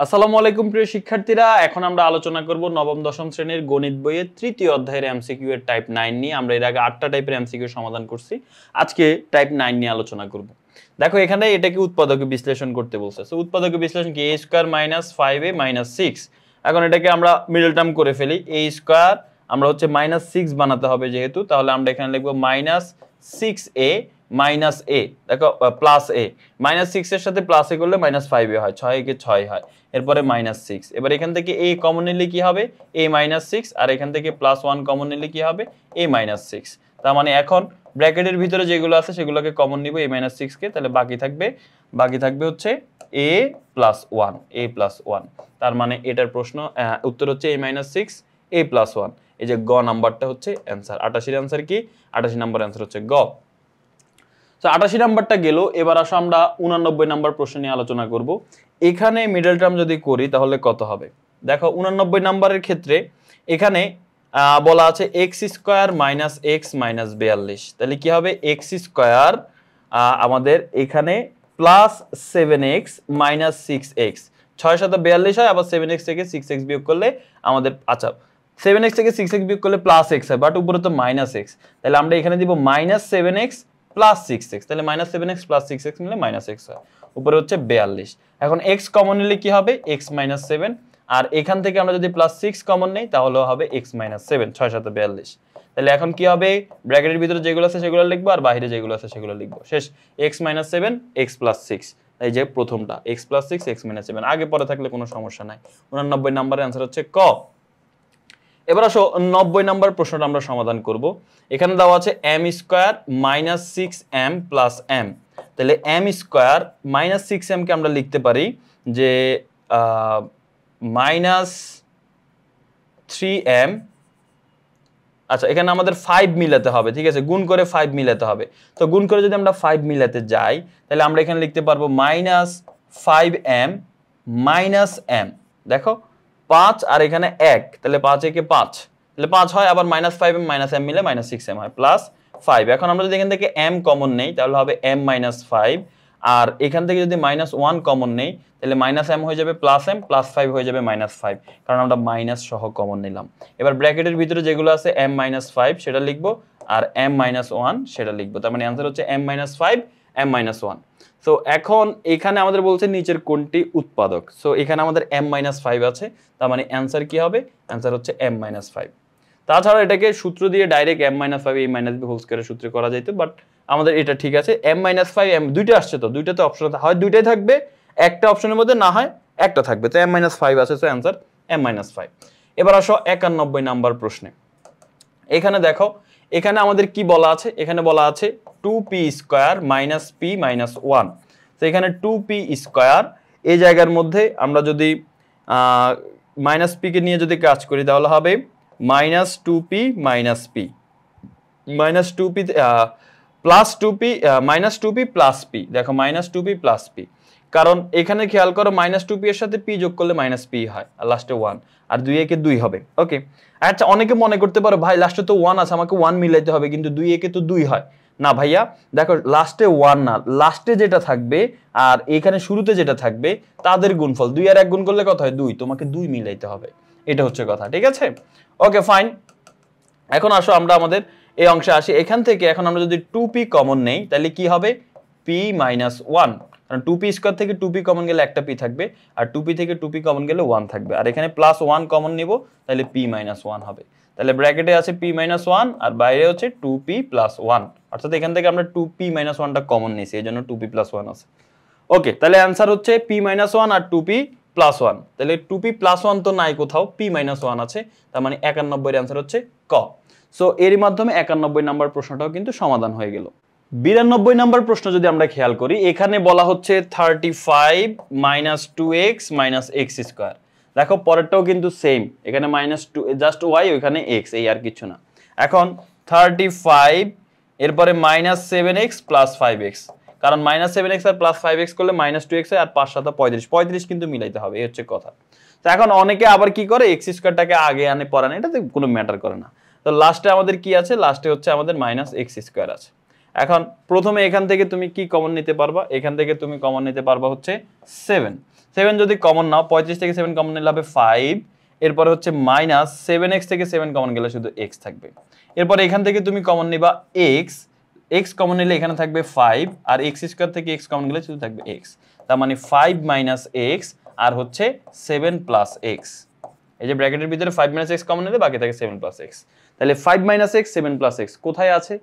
আসসালামু আলাইকুম প্রিয় শিক্ষার্থীরা, এখন আমরা আলোচনা করব নবম দশম শ্রেণীর গণিত বইয়ের তৃতীয় অধ্যায়ের এমসিকিউ এর টাইপ 9 নিয়ে। আমরা এর আগে 8টা টাইপের এমসিকিউ সমাধান করছি, আজকে টাইপ 9 নিয়ে আলোচনা করব। দেখো এখানে এটাকে উৎপাদকে বিশ্লেষণ করতে বলছে। সো উৎপাদকে বিশ্লেষণ কি, a square minus 5a minus 6। এখন এটাকে আমরা মিডল টার্ম করে ফেলি। a স্কয়ার আমরা হচ্ছে মাইনাস 6 বানাতে হবে যেহেতু, তাহলে আমরা এখানে লিখব মাইনাস 6a মাইনাস a। দেখো প্লাস a, মাইনাস 6 এর সাথে প্লাস a করলে মাইনাস 5a হয়, 6 কে 6 হয়, এরপরে মাইনাস 6। এবার এখান থেকে a কমন নিলে কি হবে, a মাইনাস 6, আর এখান থেকে প্লাস 1 কমন নিলে কি হবে, a মাইনাস 6। তার মানে এখন ব্র্যাকেটের ভিতরে যেগুলো আছে সেগুলোকে কমন নিব, a মাইনাস 6 কে, তাহলে বাকি থাকবে হচ্ছে a প্লাস 1, a প্লাস 1। তার মানে এটার প্রশ্ন উত্তর হচ্ছে a মাইনাস 6, a প্লাস 1। এই যে গ নাম্বারটা হচ্ছে অ্যান্সার। 88 এর অ্যান্সার কি, 88 নাম্বার অ্যান্সার হচ্ছে গ। তো 88 নাম্বারটা গেল। এবার আসো আমরা 89 নাম্বার প্রশ্ন নিয়ে আলোচনা করব। এখানে মিডল টার্ম যদি করি তাহলে কত হবে। দেখো 89 নাম্বারের ক্ষেত্রে এখানে বলা আছে x square minus x minus 42। তাহলে কি হবে, এক্স স্কোয়ার আমাদের এখানে প্লাস 7x মাইনাস 6x, 6 7 42 হয়, আবার 7x থেকে 6x বিয়োগ করলে আমাদের, আচ্ছা 7x থেকে 6x বিয়োগ করলে প্লাস x হয়, বাট উপরে তো মাইনাস x, তাহলে আমরা এখানে দিব মাইনাস 7x প্লাস 6x, তাহলে মাইনাস 7x প্লাস 6x মিলে মাইনাস x হয়, উপরে হচ্ছে 42। এখন x কমন নিলে কি হবে, x মাইনাস 7, আর এখান থেকে আমরা যদি প্লাস 6 কমন নেই তাহলে হবে x মাইনাস 7, 6 7 42। তাহলে এখন কি হবে, ব্র্যাকেটের ভিতরে যেগুলো আছে সেগুলো লিখবো, আর বাইরে যেগুলো আছে সেগুলো লিখবো, শেষ। x মাইনাস 7, x প্লাস 6, এই যে প্রথমটা x প্লাস 6, x মাইনাস 7, আগে পরে থাকলে কোনো সমস্যা নাই। 89 নম্বরের অ্যান্সার হচ্ছে ক। এবার আসো 90 নাম্বার প্রশ্নটা আমরা সমাধান করব। এখানে দেওয়া আছে m square minus 6m plus m। তাহলে m স্কয়ার মাইনাস 6m কে আমরা লিখতে পারি যে মাইনাস 3m। আচ্ছা এখানে আমাদের 5 মিলাতে হবে, ঠিক আছে, গুণ করে 5 মিলাতে হবে। তো গুণ করে যদি আমরা 5 মিলাতে যাই তাহলে আমরা এখানে লিখতে পারবো মাইনাস 5m মাইনাস m। দেখো 5 আর এখানে 1, তাহলে 5 একে 5, তাহলে 5 হয়, আবার মাইনাস 5m মাইনাস m মিলে মাইনাস 6m হয়, প্লাস 5। এখন আমরা যদি এখান থেকে m কমন নেই তাহলে হবে m মাইনাস 5, আর এখান থেকে যদি মাইনাস 1 কমন নেই তাহলে মাইনাস m হয়ে যাবে প্লাস m, প্লাস 5 হয়ে যাবে মাইনাস 5, কারণ আমরা মাইনাস সহ কমন নিলাম। এবার ব্র্যাকেটের ভিতরে যেগুলো আছে m মাইনাস 5 সেটা লিখবো, আর m মাইনাস 1 সেটা লিখবো। তার মানে অ্যান্সার হচ্ছে m minus 5, m minus 1। So এখন এখানে আমাদের বলছে নিচের কোনটি উৎপাদক। সো এখানে আমাদের m মাইনাস 5 আছে, তার মানে অ্যান্সার কি হবে, অ্যান্সার হচ্ছে m মাইনাস 5। তাছাড়া এটাকে সূত্র দিয়ে direct m minus 5 a minus b whole স্কয়ারের সূত্রে করা যেত, বাট আমাদের এটা ঠিক আছে। m মাইনাস 5 m দুইটা আসছে, তো দুইটাতে অপশন হয় দুইটাই থাকবে, একটা অপশনের মধ্যে না হয় একটা থাকবে, তো m মাইনাস 5 আছে, সো অ্যান্সার m মাইনাস 5। এবার আসো 91 নাম্বার প্রশ্নে। এখানে দেখো এখানে আমাদের কি বলা আছে, এখানে বলা আছে 2p square minus p minus 1। তো এখানে 2p স্কয়ার, এই জায়গার মধ্যে আমরা যদি মাইনাস p কে নিয়ে যদি কাজ করি তাহলে হবে minus 2p minus p, minus 2p plus 2p minus 2p plus p। দেখো মাইনাস 2p প্লাস p, কারণ এখানে খেয়াল করো মাইনাস 2p এর সাথে p যোগ করলে মাইনাস p হয়, আর লাস্টে 1, আর 2 একে 2 হবে। ওকে, আচ্ছা অনেকে মনে করতে পারো ভাই লাস্টে তো 1 আছে, আমাকে 1 মিলাইতে হবে, কিন্তু 2 একে তো 2 হয় না ভাইয়া। দেখো লাস্টে 1 না, লাস্টে যেটা থাকবে আর এখানে শুরুতে যেটা থাকবে তাদের গুণফল, 2 আর 1 গুণ করলে কত হয় 2, তোমাকে 2 মিলাইতে হবে, এটা হচ্ছে কথা, ঠিক আছে। Okay fine. এখন আসো আমরা আমাদের এই অংশে আসি। এখান থেকে এখন আমরা যদি 2p কমন নেই তাহলে কি হবে, p মাইনাস 1, কারণ 2p স্কয়ার থেকে 2p কমন গেলে একটা p থাকবে, আর 2p থেকে 2p কমন গেলে 1 থাকবে, আর এখানে প্লাস 1 কমন নিব তাহলে p মাইনাস 1 হবে। তাহলে ব্র্যাকেটে আছে p মাইনাস 1 আর বাইরে হচ্ছে 2p প্লাস 1, অর্থাৎ এখান থেকে আমরা 2p মাইনাস 1টা কমন নিয়েছি, এই জন্য 2p প্লাস 1 আছে। ওকে, তাহলে অ্যান্সার হচ্ছে p মাইনাস 1 আর 2p প্লাস 1। তাহলে 2p প্লাস 1 তো নাই কোথাও, p মাইনাস 1 আছে, তার মানে 91 এর অ্যান্সার হচ্ছে ক। সো এরই মাধ্যমে 91 নাম্বার প্রশ্নটাও কিন্তু সমাধান হয়ে গেল। 92 নাম্বার প্রশ্ন যদি আমরা খেয়াল করি, এখানে বলা হচ্ছে 35 minus 2x minus x square. দেখো পরেরটাও কিন্তু সেম, এখানে মাইনাস 2 জাস্ট y, ওইখানে x, এই আর কিছু না। এখন 35 এরপরে মাইনাস 7x প্লাস 5x, কারণ মাইনাস 7x আর প্লাস 5x করলে মাইনাস 2x হয়, আর 5 7 35, 35 কিন্তু মিলাইতে হবে, এই হচ্ছে কথা। তো এখন অনেকে আবার কি করে, এক্স স্কোয়ারটাকে আগে আনে পরে আনে, এটাতে কোনো ম্যাটার করে না। তো লাস্টে আমাদের কি আছে, লাস্টে হচ্ছে আমাদের মাইনাস এক্স স্কোয়ার আছে। এখন প্রথমে এখান থেকে তুমি কি কমন নিতে পারবা, এখান থেকে তুমি কমন নিতে পারবা হচ্ছে 7। 7 যদি কমন নাও 35 থেকে 7 কমন নিলে হবে 5, এরপরে হচ্ছে মাইনাস 7x থেকে 7 কমন গেলে শুধু x থাকবে। এরপর এখান থেকে তুমি কমন নিবা x, x কমন নিলে এখানে থাকবে 5 আর x স্কয়ার থেকে x কমন গেলে শুধু থাকবে x, তার মানে 5 - x আর হচ্ছে 7 + x। এই যে ব্র্যাকেটের ভিতরে 5 - x কমন নিলে বাকি থাকে 7 + x, তাহলে 5 - x 7 + x কোথায় আছে?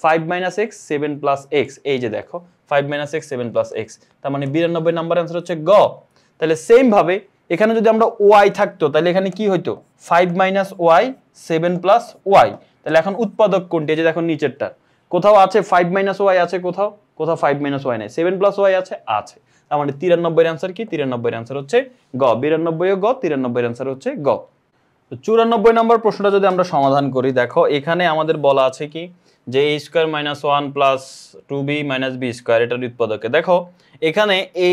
5 - x 7 + x, এই যে দেখো 5 - x 7 + x, তার মানে 92 নাম্বার आंसर হচ্ছে গ। তাহলে সেম ভাবে এখানে যদি আমরা y থাকতো তাহলে এখানে কি হইতো? 5 - y 7 + y, তাহলে এখন উৎপাদক কোনটি? এই যে দেখো নিচেরটা, কোথাও আছে 5 - y আছে, কোথাও 5 - y নাই, 7 + y আছে, তার মানে 93 এর आंसर কি? 93 এর आंसर হচ্ছে গ। 92 ও গ, 93 এর आंसर হচ্ছে গ। তো 94 নম্বর প্রশ্নটা যদি আমরা সমাধান করি, দেখো এখানে আমাদের বলা আছে কি যে a² - 1 + 2b - b² এটার উৎপাদকে দেখো এখানে a²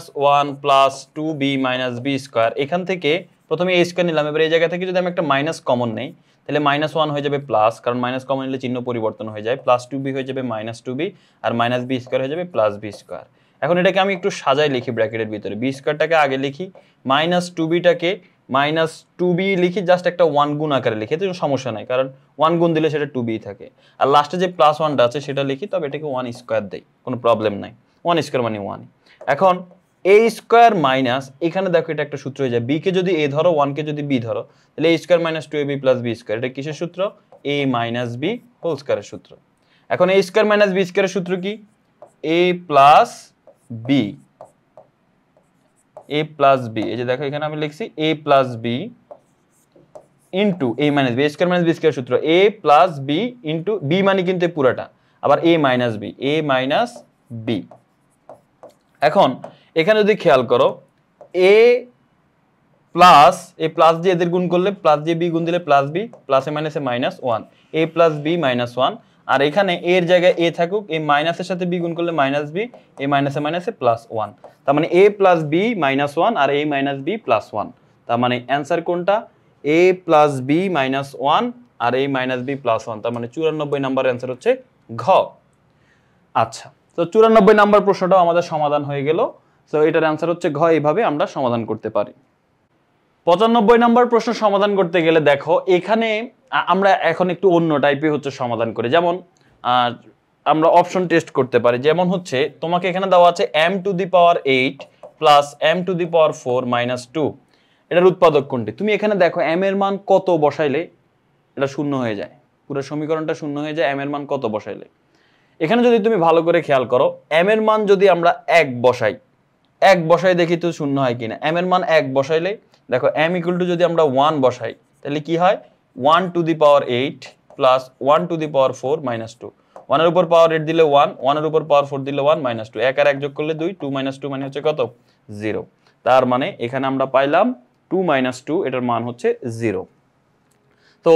- 1 + 2b - b² এখান থেকে প্রথমে a² নিলাম, এবার এই জায়গা থেকে যদি আমি একটা মাইনাস কমন নেই তাহলে -1 হয়ে যাবে প্লাস, কারণ মাইনাস কমন নিলে চিহ্ন পরিবর্তন হয়ে যায়, +2b হয়ে যাবে -2b আর -b² হয়ে যাবে +b²। এখন এটাকে আমি একটু সাজাই লিখি ব্র্যাকেটের ভিতরে, b²টাকে আগে লিখি, -2bটাকে -2b লিখি, জাস্ট একটা 1 গুণ আকারে লিখি, এতে কোনো সমস্যা নাই, কারণ 1 গুণ দিলে সেটা 2b থাকে। আর লাস্টে যে +1টা আছে সেটা লিখি, তবে এটাকে 1² দেই, কোনো প্রবলেম নাই, 1² মানে 1। এখন a² এখানে দেখো এটা একটা সূত্র হয়ে যায়, b কে যদি a ধরো 1 কে যদি b ধরো তাহলে a² - 2ab + b², এটা কিসের সূত্র? a - b² এর সূত্র। এখন a² - b² এর সূত্র কি? a + b, a + b, এই যে দেখো এখানে আমি লিখছি a + b into a - b, a² - b² সূত্র a + b ইনটু b মানে কিন্তু পুরাটা, আবার a - b, a - b। এখন এখানে যদি খেয়াল করো a প্লাস দিয়ে এদের গুণ করলে প্লাস দিয়ে b গুণ দিলে +b, প্লাসে মাইনাসে -1, a + b - 1, আর এখানে a এর জায়গায় a থাকুক, এই মাইনাসের সাথে b গুণ করলে -b, a মাইনাসে মাইনাসে +1, তার মানে a + b - 1 R a - b +1, তার মানে অ্যানসার কোনটা? a + b - 1 R a - b +1, তার মানে 94 নাম্বার অ্যানসার হচ্ছে ঘ। আচ্ছা, তো 94 নাম্বার প্রশ্নটাও আমাদের সমাধান হয়ে গেল। সো এটার অ্যানসার হচ্ছে ঘ, এইভাবে আমরা সমাধান করতে পারি। 95 নাম্বার প্রশ্ন সমাধান করতে গেলে দেখো এখানে আমরা এখন একটু অন্য টাইপে হচ্ছে সমাধান করি, যেমন আমরা অপশন টেস্ট করতে পারি, যেমন হচ্ছে তোমাকে এখানে দেওয়া আছে m⁸ প্লাস m⁴ - 2, এটার উৎপাদক কোনটি? তুমি এখানে দেখো m এর মান কত বসাইলে এটা শূন্য হয়ে যায়, পুরো সমীকরণটা শূন্য হয়ে যায় m এর মান কত বসাইলে। এখানে যদি তুমি ভালো করে খেয়াল করো, m এর মান যদি আমরা 1 বসাই দেখি তো শূন্য হয় কিনা। m এর মান 1 বসাইলে দেখো m = যদি আমরা 1 বসাই তাহলে কি হয়? 1⁸ প্লাস 1⁴ - 2, 1 এর উপর পাওয়ার 8 দিলে 1, 1 এর উপর পাওয়ার 4 দিলে 1 - 2, 1 আর 1 যোগ করলে 2, 2 - 2 মানে হচ্ছে কত? 0। তার মানে এখানে আমরা পাইলাম 2 - 2, এটার মান হচ্ছে 0। তো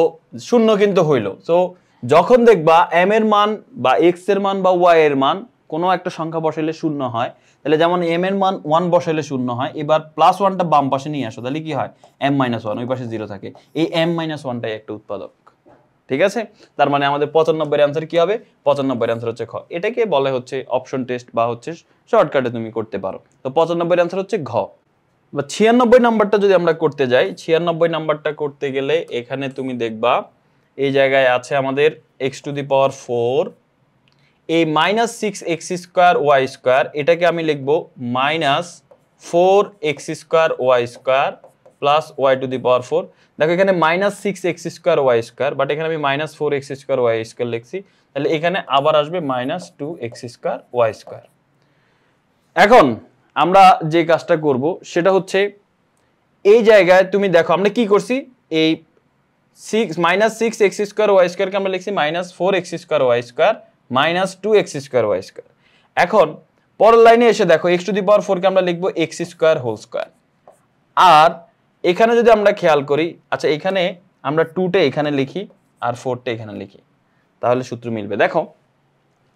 শূন্য কিন্তু হইল। সো যখন দেখবা m এর মান বা x এর মান বা y এর মান কোনো একটা সংখ্যা বসাইলে শূন্য হয়, তাহলে যেমন m এর মান 1 বসাইলে শূন্য হয়, এবার +1টা বাম পাশে নিয়ে আসো, তাহলে কি হয়? m - 1, ওই পাশে 0 থাকে, এই m - 1টাই একটা উৎপাদক। ঠিক আছে, তার মানে আমাদের 95 এর অ্যানসার কি হবে? 95 এর অ্যানসার হচ্ছে খ। এটাকে বলে হচ্ছে অপশন টেস্ট বা হচ্ছে শর্টকাটে তুমি করতে পারো। তো 95 এর অ্যানসার হচ্ছে ঘ। বা 96 নাম্বারটা যদি আমরা করতে যাই, 96 নাম্বারটা করতে গেলে এখানে তুমি দেখবা এই জায়গায় আছে আমাদের x⁴, এই -6x² y², এটাকে আমি লিখব -4x² y² প্লাস y⁴। দেখো এখানে -6x² y², বাট এখানে আমি -4x² y² লিখছি, তাহলে এখানে আবার আসবে -2x² y²। এখন আমরা যে কাজটা করব সেটা হচ্ছে এই জায়গায় তুমি দেখো আমরা কি করছি, এই -6x² y² কে আমরা লিখছি -4x² y² -2x² y²। এখন পরের লাইনে এসে দেখো x⁴ কে আমরা লিখব x²²। আর এখানে যদি আমরা খেয়াল করি, আচ্ছা এখানে আমরা 2টা এখানে লিখি আর 4টা এখানে লিখি, তাহলে সূত্র মিলবে। দেখো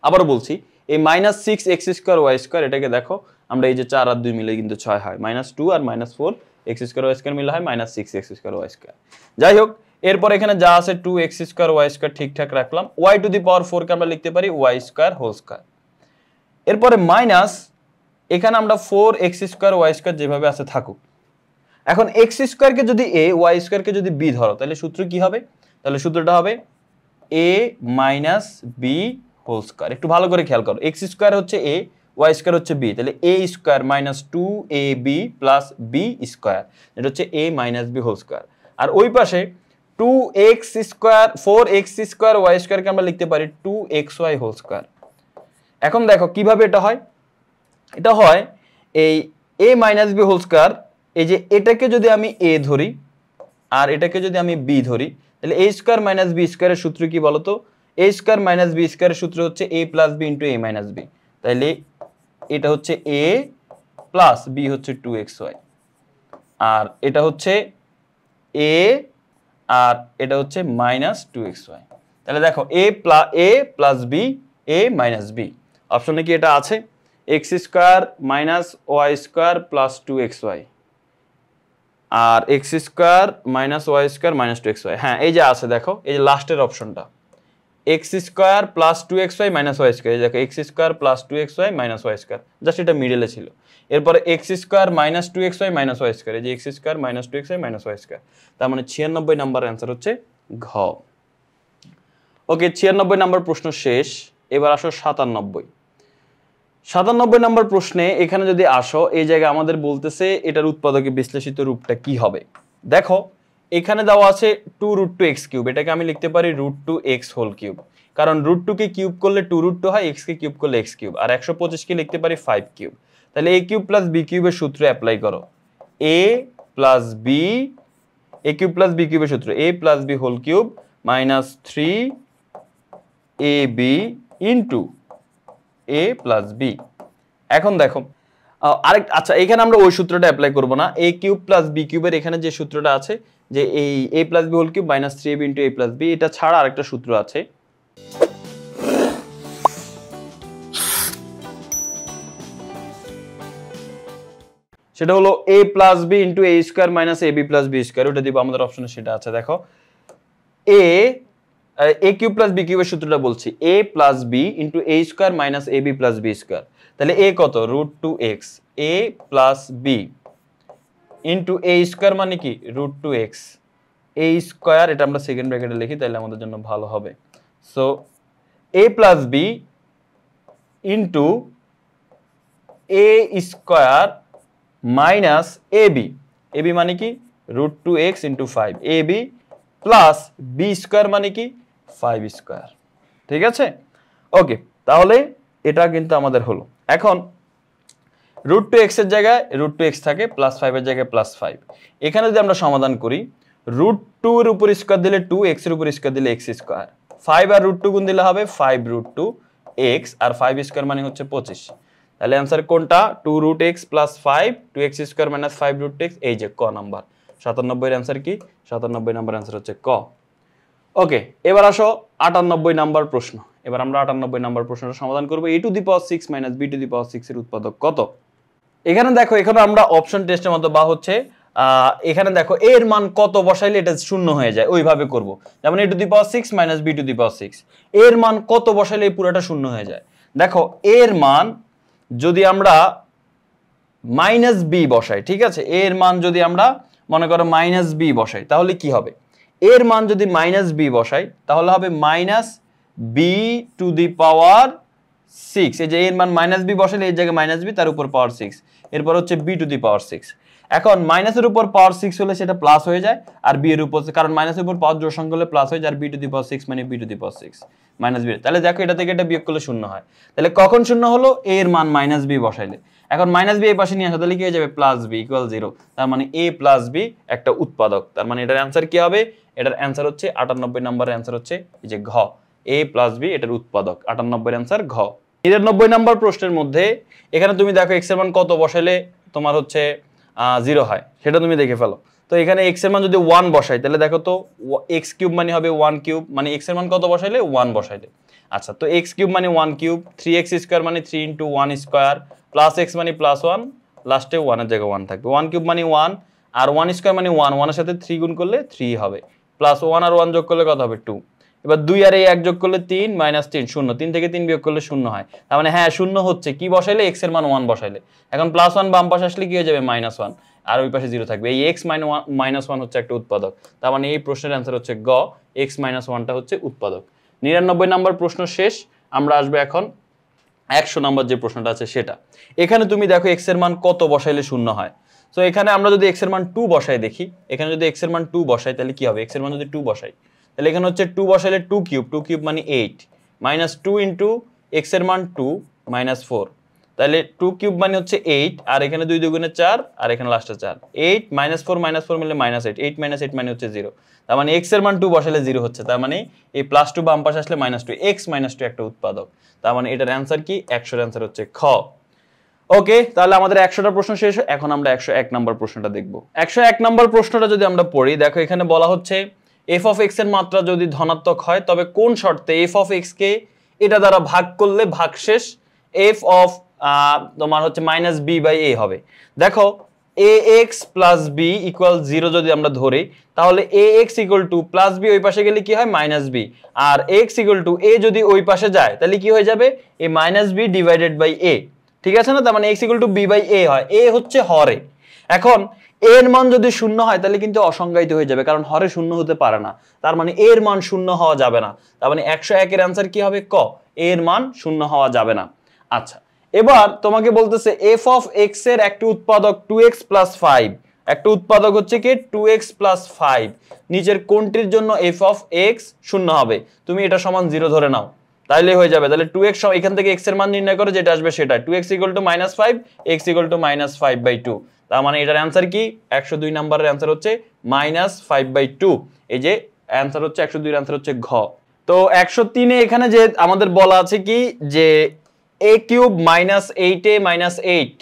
আবারও বলছি, এই -6x² y² এটাকে দেখো আমরা এই যে 4 আর 2 মিলে কিন্তু 6 হয়, -2 আর -4x² y² মিলে হয় -6x² y²। যাই হোক, এরপর এখানে যা আছে 2x² y² ঠিকঠাক রাখলাম, y⁴ কে আমরা লিখতে পারি y²²। এরপরে এখানে আমরা 4x² y² যেভাবে আছে থাকুক। এখন x² কে যদি a, y² কে যদি b ধরো, তাহলে সূত্র কি হবে? তাহলে সূত্রটা হবে a - b হোল স্কয়ার। একটু ভালো করে খেয়াল করো, x² হচ্ছে a, y² হচ্ছে b, তাহলে a² - 2ab + b², এটা হচ্ছে a - b হোল স্কয়ার। আর ওই পাশে 4x² y² কে আমরা লিখতে পারি 2xy হোল স্কয়ার। এখন দেখো কিভাবে এটা হয়। এটা হয় এই a - b হোল স্কয়ার, এই যে এটাকে যদি আমি a ধরি আর এটাকে যদি আমি b ধরি, তাহলে a² - b² এর সূত্র কি বলতো? a² - b² এর সূত্র হচ্ছে a + b * a - b। তাহলে এটা হচ্ছে a প্লাস b হচ্ছে 2xy, আর এটা হচ্ছে a আর এটা হচ্ছে -2xy। তাহলে দেখো a plus b, a minus b, অপশনে কি এটা আছে? x² - y² + 2xy আর x² - y² - 2xy। হ্যাঁ, এই যে আছে, দেখো এই যে লাস্টের অপশনটা, x² + 2xy - y², এই দেখো x² + 2xy - y², জাস্ট এটা মিডলে ছিল। এরপরে x² - 2xy - y², এই যে x² - 2xy - y², তার মানে 96 নাম্বার অ্যান্সার হচ্ছে ঘ। ওকে, 96 নাম্বার প্রশ্ন শেষ। এবার আসো 97 নাম্বার প্রশ্নে। এখানে যদি আসো, এই জায়গায় আমাদের বলতেছে এটার উৎপাদকে বিশ্লেষিত রূপটা কি হবে। দেখো এখানে দেওয়া আছে 2√2x³, এটাকে আমি লিখতে পারি √2x³, কারণ √2 কে কিউব করলে 2√2 হয়, x কে কিউব করলে x³ আর 125 কে লিখতে পারি 5³ তাহলে a³ + b³ এর সূত্র অ্যাপ্লাই করো। a + b, a³ + b³ এর সূত্র a + b whole cube - 3ab * a + b। এখন দেখো আচ্ছা, এখানে আমরা ওই সূত্রটা অ্যাপ্লাই করব না, a³ + b³ এর এখানে যে সূত্রটা আছে যে এই a + b whole cube - 3ab * a + b, এটা ছাড়া আরেকটা সূত্র আছে, সেটা হলো a + b * a² - ab + b², ওটা দিব আমাদের অপশনে, সেটা আছে। দেখো a³ + b³ এর সূত্রটা বলছি, a + b * a² - ab + b², তাহলে a কত? √2x, a + b * a² মানে কি √2x, a², এটা আমরা সেকেন্ড ব্র্যাকেটে লিখি তাহলে আমাদের জন্য ভালো হবে। So a + b * a² - ab, ab মানে কি √2x * 5, ab প্লাস b² মানে কি 5², ঠিক আছে? ওকে, তাহলে এটা কিন্তু আমাদের হলো। এখন √2x এর জায়গায় √2x থাকে, +5 এর জায়গায় +5। এখানে যদি আমরা সমাধান করি, √2 এর উপর স্কয়ার দিলে 2, x এর উপর স্কয়ার দিলে x², 5 আর √2 গুণ দিলে হবে 5√2x, আর 5² মানে হচ্ছে 25। তাহলে অ্যান্সার কোনটা? 2√x + 5, 2x² - 5√x, এই যে ক নাম্বার। 97 এর অ্যান্সার কি? 97 নাম্বার অ্যান্সার হচ্ছে ক। ওকে, এবার আসো 98 নাম্বার প্রশ্ন। এবার আমরা 98 নাম্বার প্রশ্নটা সমাধান করব। a⁶ - b⁶ এর উৎপাদক কত? এখানে দেখো, এখানে আমরা অপশন টেস্টের মতো বা হচ্ছে এখানে দেখো এর মান কত বসাইলে এটা শূন্য হয়ে যায়, ওইভাবে করব। যেমন a⁶ - b⁶, এর মান কত বসাইলে এই পুরোটা শূন্য হয়ে যায়। দেখো এর মান যদি আমরা -b বসাই, ঠিক আছে, এর মান যদি আমরা মনে করো -b বসাই, তাহলে কি হবে? এর মান যদি -b বসাই তাহলে হবে -b⁶, এই যে এর মান -b বসালে এই জায়গায় -b, তার উপর পাওয়ার 6, এরপর হচ্ছে b⁶। এখন মাইনাসের উপর পাওয়ার 6 হলে সেটা প্লাস হয়ে যায়, আর b এর উপর, কারণ মাইনাসের উপর পাওয়ার জোড় সংখ্যা হলে প্লাস হয়ে যায়, আর b⁶ মানে b⁶ -b। তাহলে দেখো এটা থেকে এটা বিয়োগ করলে শূন্য হয়। তাহলে কখন শূন্য হলো? এর মান -b বসাইলে। এখন -b এই পাশে নিয়ে আসা, তাহলে কি হয়ে যাবে? +b = 0। তার মানে a + b একটা উৎপাদক। তার মানে এটার অ্যান্সার কি হবে? এটার অ্যান্সার হচ্ছে 98 নম্বরের অ্যান্সার হচ্ছে এই যে ঘ, a + b এটার উৎপাদক। 98 এর অ্যান্সার ঘ। 99 নম্বর প্রশ্নের মধ্যে এখানে তুমি দেখো x এর মান কত বসাইলে তোমার হচ্ছে 0 হয়, সেটা তুমি দেখে ফেলো। তো এখানে x এর মান যদি 1 বসাই, তাহলে দেখো তো x³ মানে হবে 1³ মানে x এর মান কত বসাইলে? 1 বসাইলে। আচ্ছা, তো x³ মানে 1³ 3x² মানে 3 * 1² +x মানে +1, লাস্টে 1 এর জায়গায় 1 থাকবে। 1³ মানে 1, আর 1² মানে 1, 1 এর সাথে 3 গুণ করলে 3 হবে, +1 আর 1 যোগ করলে কত হবে? 2। এবার 2 আর এই 1 যোগ করলে 3 - 3 0 3 থেকে 3 বিয়োগ করলে 0 হয়। তার মানে হ্যাঁ 0 হচ্ছে কি বসাইলে x এর মান 1 বসাইলে। এখন +1 বাম পাশে আসলে কি হয়ে যাবে -1 আর ওই পাশে 0 থাকবে। এই x - 1 হচ্ছে একটা উৎপাদক। তার মানে এই প্রশ্নের অ্যানসার হচ্ছে গ, x - 1টা হচ্ছে উৎপাদক। 99 নম্বর প্রশ্ন শেষ। আমরা আসবে এখন 100 নম্বর যে প্রশ্নটা আছে সেটা। এখানে তুমি দেখো x এর মান কত বসাইলে 0 হয়। সো এখানে আমরা যদি x এর মান 2 বসাই দেখি, এখানে যদি x এর মান 2 বসাই তাহলে কি হবে? x এর মান যদি 2 বসাই তাহলে এখানে হচ্ছে 2 বসাইলে 2 কিউব মানে 8 -2 ইনটু x এর মান 2 -4 তাহলে 2 কিউব মানে হচ্ছে 8 আর এখানে 2 দুগুণে 4 আর এখানে লাস্টে 4 8 -4 মিলে -8 8 - 8 মানে হচ্ছে 0। তার মানে x এর মান 2 বসাইলে 0 হচ্ছে। তার মানে এই +2 বাম পাশে আসলে -2 x - 2 একটা উৎপাদক। তার মানে এটার অ্যানসার কি? 100 এর অ্যানসার হচ্ছে খ। ওকে, তাহলে আমাদের 100টা প্রশ্ন শেষ। এখন আমরা 101 নম্বর প্রশ্নটা দেখব। 101 নম্বর প্রশ্নটা যদি আমরা পড়ি, দেখো এখানে বলা হচ্ছে f of x এর মাত্রা যদি ধনাত্মক হয় তবে কোন শর্তে f of x কে এটা দ্বারা ভাগ করলে ভাগশেষ f of তোমার হচ্ছে -b/a হবে। দেখো ax + b = 0 যদি আমরা ধরি তাহলে ax + b ওই পাশে গেলে কি হয়? -b আর x a যদি ওই পাশে যায় তাহলে কি হয়ে যাবে? a -b/a। ঠিক আছে না? তার মানে x = b/a হয়। a হচ্ছে হরে। এখন a এর মান যদি 0 হয় তাহলে কিন্তু অসংজ্ঞায়িত হয়ে যাবে, কারণ হরে 0 হতে পারে না। তার মানে a এর মান 0 হওয়া যাবে না। তার মানে 101 এর অ্যানসার কি হবে? ক, a এর মান 0 হওয়া যাবে না। আচ্ছা, এবার তোমাকে বলতেছে f of x এর একটি উৎপাদক 2x + 5। একটা উৎপাদক হচ্ছে কি 2x + 5। নিচের কোনটির জন্য f of x 0 হবে? তুমি এটা সমান 0 ধরে নাও, তাইলে হয়ে যাবে। তাহলে 2x এখান থেকে x এর মান নির্ণয় করে যেটা আসবে সেটা 2x = -5 x = -5/2। তার মানে এটার অ্যানসার কি? 102 নম্বরের অ্যানসার হচ্ছে -5/2। এই যে অ্যানসার হচ্ছে 102 এর অ্যানসার হচ্ছে ঘ। তো 103 এ এখানে যে আমাদের বলা আছে কি যে a³ - 8a - 8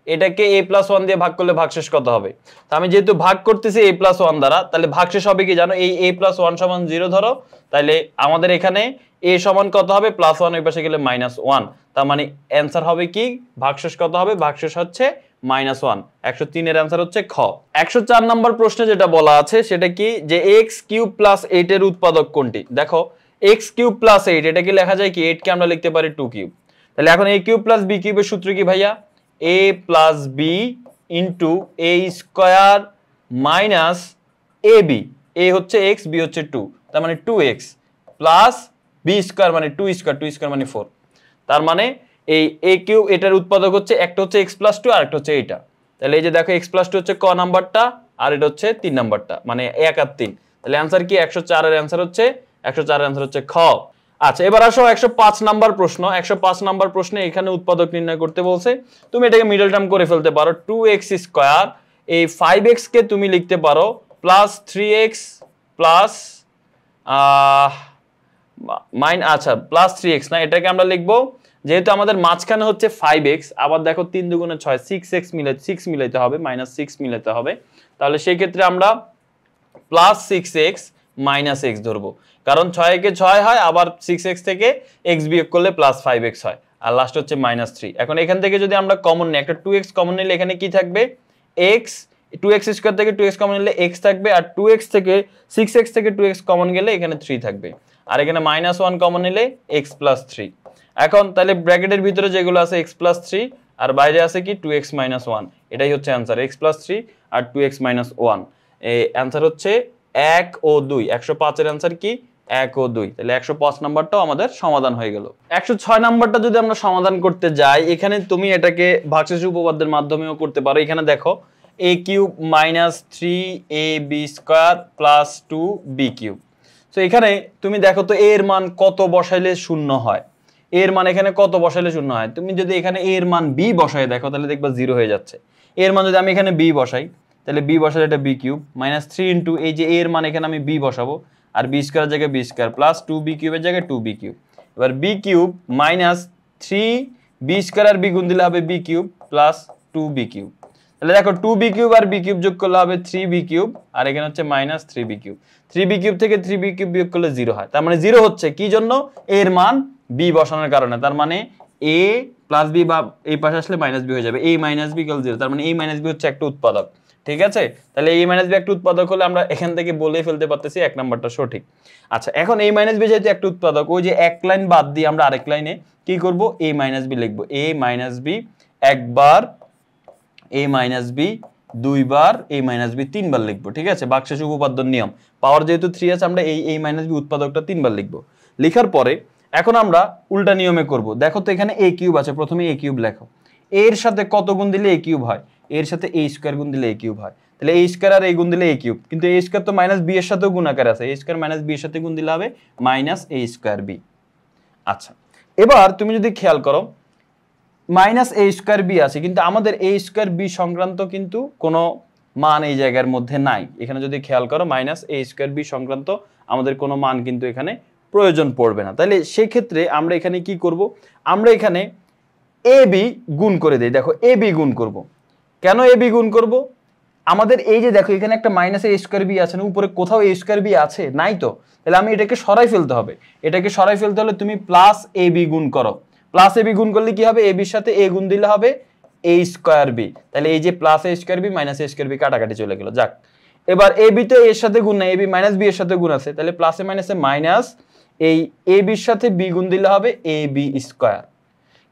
এটাকে a+1 দিয়ে ভাগ করলে ভাগশেষ কত হবে? তো আমি যেহেতু ভাগ করতেছি a+1 দ্বারা, তাহলে ভাগশেষ হবে কি জানো? এই a+1 = 0 ধরো, তাহলে আমাদের এখানে a সমান কত হবে? +1 ওই পাশে গেলে -1। তার মানে অ্যানসার হবে কি? ভাগশেষ কত হবে? ভাগশেষ হচ্ছে -1। 103 এর অ্যানসার হচ্ছে খ। 104 নম্বর প্রশ্নে যেটা বলা আছে সেটা কি যে x³ + 8 এর উৎপাদক কোনটি? দেখো x³ + 8 এটাকে লেখা যায় কি? 8 কে আমরা লিখতে পারি 2³ তাহলে এখন a³ + b³ এর সূত্র কি ভাইয়া? a + b * a² - ab। a হচ্ছে x, b হচ্ছে 2, তার মানে 2x + b² মানে 2² মানে 4। তার মানে এই a³ এটার উৎপাদক হচ্ছে একটা হচ্ছে x + 2 আর একটা হচ্ছে এইটা। তাহলে এই যে দেখো x + 2 হচ্ছে ক নাম্বারটা আর এটা হচ্ছে 3 নাম্বারটা, মানে 1 আর 3। তাহলে অ্যানসার কি? 104 এর অ্যানসার হচ্ছে খ। আচ্ছা, এবার আসো 105 নাম্বার প্রশ্ন। 105 নাম্বার প্রশ্নে এখানে উৎপাদক নির্ণয় করতে বলছে। তুমি এটাকে মিডল টার্ম করে ফেলতে পারো। 2x² এই 5x কে তুমি লিখতে পারো +3x আচ্ছা +3x না, এটাকে আমরা লিখবো যেহেতু আমাদের মাঝখানে হচ্ছে 5x, আবার দেখো 3 দুগুণে 6 6x মিলাইতে হবে, -6 মিলাইতে হবে। তাহলে সেই ক্ষেত্রে আমরা +6x - x ধরবো, কারণ 6 একে 6 হয়, আবার 6x থেকে x বিয়োগ করলে +5x হয়, আর লাস্ট হচ্ছে -3। এখন এখান থেকে যদি আমরা কমন নিই, একটা 2x কমন নিলে এখানে কি থাকবে? x 2x² থেকে 2x কমন নিলে x থাকবে, আর 2x থেকে 6x থেকে 2x কমন গেলে এখানে 3 থাকবে, আর এখানে -1 কমন নিলে x + 3। এখন তাহলে ব্র্যাকেটের ভিতরে যেগুলো আছে x + 3 আর বাইরে আছে কি 2x - 1, এটাই হচ্ছে অ্যানসার। x + 3 আর 2x - 1 এই অ্যানসার হচ্ছে 1 ও 2। 105 এর অ্যানসার কি? 1 ও 2। তাহলে 105 নাম্বারটাও আমাদের সমাধান হয়ে গেল। 106 নাম্বারটা যদি আমরা সমাধান করতে যাই, এখানে তুমি এটাকে ভাগশেষ উপপাদ্যের মাধ্যমেও করতে পারো। এখানে দেখো a³ - 3ab² + 2b³। তো এখানে তুমি দেখো তো a এর মান কত বসাইলে 0 হয়? a এর মান এখানে কত বসাইলে 0 হয়? তুমি যদি এখানে a এর মান b বসায় দেখো তাহলে দেখবা 0 হয়ে যাচ্ছে। a এর মান যদি আমি এখানে b বসাই তাহলে b বসালে এটা b³ -3 ইনটু এই যে a এর মান এখানে আমি b বসাবো, আর b² এর জায়গায় b² প্লাস 2b³ এর জায়গায় 2b³। এবার b³ -3b² আর b গুণ দিলে হবে b³ প্লাস 2b³ তাহলে দেখো 2b³ আর b³ যোগ করলে হবে 3b³ আর এখানে হচ্ছে -3b³ 3b³ থেকে 3b³ বিয়োগ করলে 0 হয়। তার মানে 0 হচ্ছে কি জন্য? a এর মান b বসানোর কারণে। তার মানে a প্লাস বি বা এই পাশে আসলে মাইনাস বি হয়ে যাবে, a মাইনাস বি ইকুয়াল 0, তার মানে a মাইনাস বি হচ্ছে একটা উৎপাদক, ঠিক আছে? তাহলে a মাইনাস বি একটা উৎপাদক হলে আমরা এখান থেকে বলে ফেলতে পারতেছি এক নাম্বারটা সঠিক। আচ্ছা, এখন a মাইনাস বি যেহেতু একটা উৎপাদক, ওই যে এক লাইন বাদ দিয়ে আমরা আরেক লাইনে কি করব, a মাইনাস বি লিখবো। a মাইনাস বি একবার, a মাইনাস বি দুইবার, a মাইনাস বি তিনবার লিখবো, ঠিক আছে? ভাগশেষ উপপাদ্যর নিয়ম, পাওয়ার যেহেতু 3 আছে আমরা এই a মাইনাস বি উৎপাদকটা তিনবার লিখবো। লেখার পরে এখন আমরা উল্টা নিয়মে করব। দেখো তো এখানে a কিউব আছে, প্রথমে a কিউব লেখো। এর সাথে কত গুণ দিলে a কিউব হয়? এর সাথে a স্কয়ার গুণ দিলে a কিউব হয়। তাহলে a স্কয়ার আর a গুণ দিলে a কিউব, কিন্তু a স্কয়ার তো মাইনাস b এর সাথেও গুণ আকারে আছে, a স্কয়ার মাইনাস b এর সাথে গুণ দিলে হবে মাইনাস a স্কয়ার b। আচ্ছা, এবার তুমি যদি খেয়াল করো মাইনাস a স্কয়ার b আছে, কিন্তু আমাদের a স্কয়ার b সংক্রান্ত কিন্তু কোনো মান এই জায়গার মধ্যে নাই। এখানে যদি খেয়াল করো মাইনাস a স্কয়ার b সংক্রান্ত আমাদের কোনো মান কিন্তু এখানে প্রয়োজন পড়বে না। তাহলে সেই ক্ষেত্রে আমরা এখানে কি করব, আমরা এখানে ab গুণ করে দেই। দেখো ab গুণ করব, কেন ab গুণ করব? আমাদের এই যে দেখো এখানে একটা মাইনাস a স্কয়ার b আছে না, উপরে কোথাও a স্কয়ার b আছে? নাই তো। তাহলে আমি এটাকে সরাই ফেলতে হবে। এটাকে সরাই ফেলতে হলে তুমি প্লাস ab গুণ করো। প্লাস ab গুণ করলে কি হবে, ab এর সাথে a গুণ দিলে হবে a স্কয়ার b। তাহলে এই যে plus a square b minus a square b কাটাকাটি চলে গেল। যাক, এবার ab তো এর সাথে গুণ না, ab মাইনাস b এর সাথে গুণ আছে, তাহলে প্লাসে মাইনাসে মাইনাস, এই ab এর সাথে b গুণ দিলে হবে ab স্কয়ার।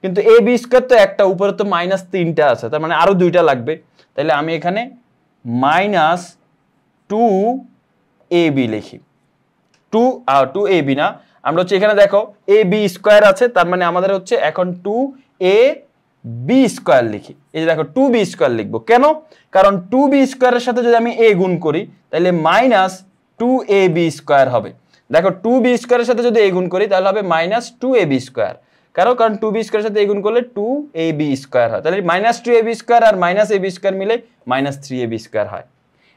কিন্তু ab স্কয়ার তো একটা, উপরে তো মাইনাস 3টা আছে, তার মানে আরো 2টা লাগবে। তাহলে আমি এখানে মাইনাস 2ab লিখি। 2ab না, আমরা হচ্ছে এখানে দেখো ab স্কয়ার আছে, তার মানে আমাদের হচ্ছে এখন 2ab স্কয়ার লিখি। এই যে দেখো 2b স্কয়ার লিখবো, কেন? কারণ 2b স্কয়ারের সাথে যদি আমি a গুণ করি তাহলে মাইনাস 2ab স্কয়ার হবে। দেখো 2b স্কয়ারের সাথে যদি a গুণ করি তাহলে হবে মাইনাস 2ab স্কয়ার। কারণ 2b স্কয়ারের সাথে a গুণ করলে 2ab স্কয়ার হয়, তাহলে মাইনাস 2ab স্কয়ার আর মাইনাস ab স্কয়ার মিলে মাইনাস 3ab স্কয়ার হয়।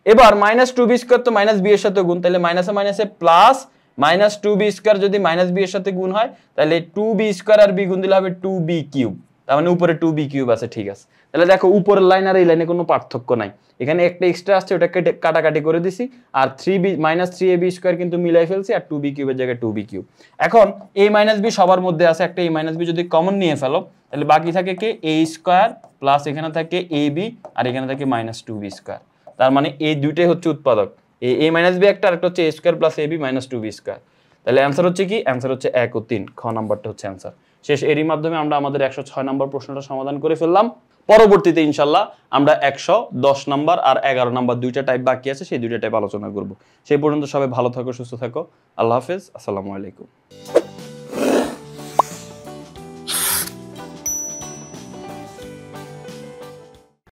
এবার মাইনাস 2b স্কয়ার তো মাইনাস b এর সাথে গুণ, তাহলে মাইনাসে মাইনাসে প্লাস, মাইনাস 2b স্কয়ার যদি মাইনাস b এর সাথে গুণ হয় তাহলে 2b স্কয়ার আর b গুণ দিলে হবে 2b কিউব, তার মানে উপরে 2b কিউব আছে, ঠিক আছে? তাহলে দেখো উপরের লাইন আর এই লাইনে কোনো পার্থক্য নাই, এখানে একটা এক্সট্রা আসছে, ওটাকে কাটাকাটি করে দিছি, আর 3b মাইনাস 3ab স্কয়ার কিন্তু মিলাই ফেলছি, আর 2b কিউবের জায়গায় 2b কিউব। এখন a মাইনাস b সবার মধ্যে আছে, একটা a মাইনাস b যদি কমন নিয়ে ফেলো তাহলে বাকি থাকে কে a স্কয়ার প্লাস এখানে থাকে ab আর এখানে থাকে মাইনাস 2b স্কয়ার। তার মানে এই দুইটাই হচ্ছে উৎপাদক, a মাইনাস b একটা, আর একটা হচ্ছে a square plus ab minus 2b square. তাহলে অ্যান্সার হচ্ছে কি? অ্যান্সার হচ্ছে 1 ও 3, খ নাম্বারটা হচ্ছে অ্যান্সার। শেষ, এরই মাধ্যমে আমরা আমাদের 106 নম্বর প্রশ্নটা সমাধান করে ফেললাম। পরবর্তীতে ইনশাল্লাহ আমরা 110 নাম্বার আর 11 নাম্বার দুইটা টাইপ বাকি আছে, সেই দুইটা টাইপ আলোচনা করব। সেই পর্যন্ত সবাই ভালো থাকো, সুস্থ থাকো, আল্লাহ হাফেজ, আসসালামু আলাইকুম।